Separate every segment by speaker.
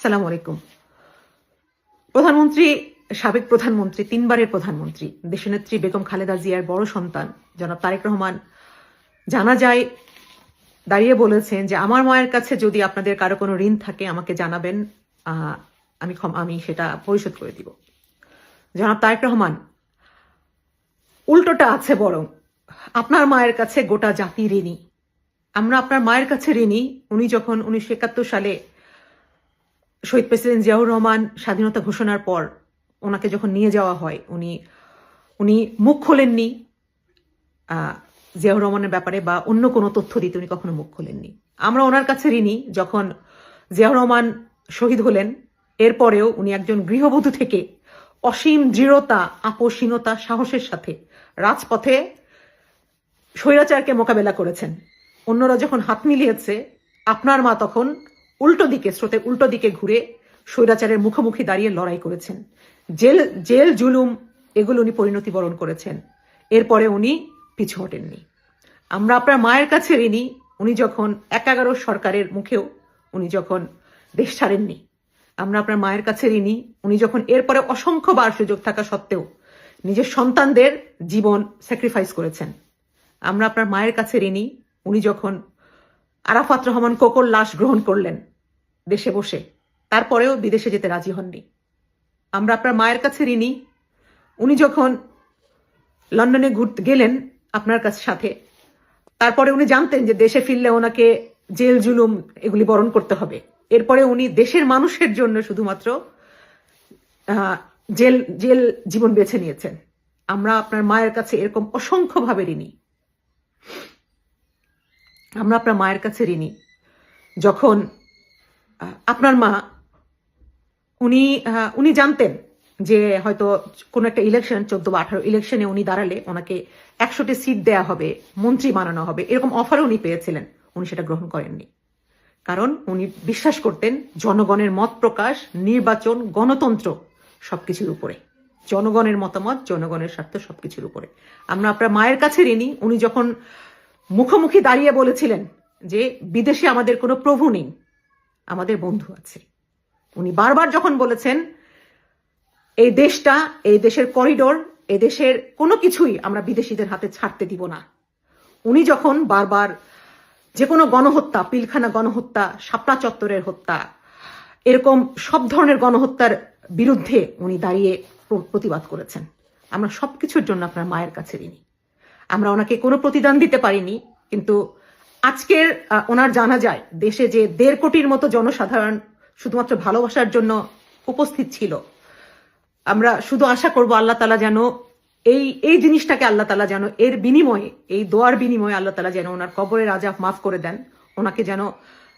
Speaker 1: আসসালামু আলাইকুম। প্রধানমন্ত্রী, সাবেক প্রধানমন্ত্রী, 3 বারের প্রধানমন্ত্রী, দেশনেত্রী বেগম খালেদা জিয়ার বড় সন্তান জনাব তারেক রহমান জানা যায় দাঁড়িয়ে বলেছেন যে আমার মায়ের কাছে যদি আপনাদের কারো কোনো ঋণ থাকে আমাকে জানাবেন, আমি সেটা পরিশোধ করে দিব। জনাব তারেক রহমান, উল্টোটা আছে, বরং আপনার মায়ের কাছে গোটা জাতি ঋণী। আমরা আপনার মায়ের কাছে ঋণী। উনি যখন 1971 সালে শহীদ প্রেসিডেন্ট জিয়াউর রহমান স্বাধীনতা ঘোষণার পর ওনাকে যখন নিয়ে যাওয়া হয়, উনি মুখ খোলেননি জিয়াউর রহমানের ব্যাপারে বা অন্য কোনো তথ্য দিতে উনি কখনো মুখ খোলেননি। আমরা ওনার কাছে ঋণী। যখন জিয়াউর রহমান শহীদ হলেন, এরপরেও উনি একজন গৃহবধূ থেকে অসীম দৃঢ়তা, আপোষহীনতা, সাহসের সাথে রাজপথে স্বৈরাচারকে মোকাবেলা করেছেন। অন্যরা যখন হাত মিলিয়েছে, আপনার মা তখন স্রোতের উল্টো দিকে ঘুরে স্বৈরাচারের মুখোমুখি দাঁড়িয়ে লড়াই করেছেন। জেল জুলুম এগুলো উনি পরিণতি বরণ করেছেন। এরপরে উনি পিছু হটেননি। আমরা আপনার মায়ের কাছে ঋণী। উনি যখন 11 সরকারের মুখেও উনি যখন দেশ ছাড়েননি। আমরা আপনার মায়ের কাছে ঋণী। উনি যখন এরপরে অসংখ্যবার সুযোগ থাকা সত্ত্বেও নিজের সন্তানদের জীবন স্যাক্রিফাইস করেছেন। আমরা আপনার মায়ের কাছে ঋণী। উনি যখন আরাফাত রহমান কোকোর লাশ গ্রহণ করলেন দেশে বসে, তারপরেও বিদেশে যেতে রাজি হননি। আমরা আপনার মায়ের কাছে ঋণী। উনি যখন লন্ডনে ঘুরতে গেলেন আপনার কাছে সাথে, তারপরে উনি জানতেন যে দেশে ফিরলে ওনাকে জেল জুলুম এগুলি বরণ করতে হবে। এরপরে উনি দেশের মানুষের জন্য শুধুমাত্র জেল জীবন বেছে নিয়েছেন। আমরা আপনার মায়ের কাছে এরকম অসংখ্যভাবে ঋণী। আমরা আপনার মায়ের কাছে ঋণী। যখন আপনার মা উনি জানতেন যে হয়তো কোনো একটা ইলেকশন 14 বা 18 ইলেকশনে উনি দাঁড়ালে ওনাকে 100টি সিট দেয়া হবে, মন্ত্রী বানানো হবে, এরকম অফারও উনি পেয়েছিলেন। উনি সেটা গ্রহণ করেননি, কারণ উনি বিশ্বাস করতেন জনগণের মত প্রকাশ, নির্বাচন, গণতন্ত্র সবকিছুর উপরে, জনগণের মতামত, জনগণের স্বার্থ সবকিছুর উপরে। আমরা আপনার মায়ের কাছে ঋণী। উনি যখন মুখোমুখি দাঁড়িয়ে বলেছিলেন যে বিদেশে আমাদের কোনো প্রভু নেই, আমাদের বন্ধু আছে। উনি বারবার যখন বলেছেন এই দেশটা, এই দেশের করিডোর, এই দেশের কোনো কিছুই আমরা বিদেশিদের হাতে ছাড়তে দিব না। উনি যখন বারবার যে কোনো গণহত্যা, পিলখানা গণহত্যা, শাপলা চত্বরের হত্যা, এরকম সব ধরনের গণহত্যার বিরুদ্ধে উনি দাঁড়িয়ে প্রতিবাদ করেছেন। আমরা সবকিছুর জন্য আপনার মায়ের কাছে ঋণী। আমরা ওনাকে কোনো প্রতিদান দিতে পারিনি, কিন্তু আজকের ওনার জানা যায় দেশে যে 1.5 কোটির মতো জনসাধারণ শুধুমাত্র ভালোবাসার জন্য উপস্থিত ছিল। আমরা শুধু আশা করব আল্লাহ তাআলা যেন এই জিনিসটাকে আল্লাহ তাআলা যেন এর বিনিময়ে, এই দোয়ার বিনিময়ে আল্লাহ তাআলা যেন ওনার কবরের আযাব মাফ করে দেন, ওনাকে যেন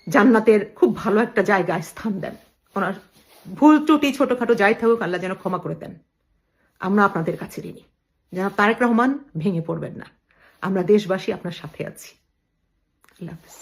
Speaker 1: জান্নাতের খুব ভালো একটা জায়গায় স্থান দেন। ওনার ভুল ত্রুটি ছোটখাটো যাই থাকুক আল্লাহ যেন ক্ষমা করে দেন। আমরা আপনাদের কাছে ঋণী। জনাব তারেক রহমান, ভেঙে পড়বেন না। আমরা দেশবাসী আপনার সাথে আছি। আল্লাহ হাফেজ।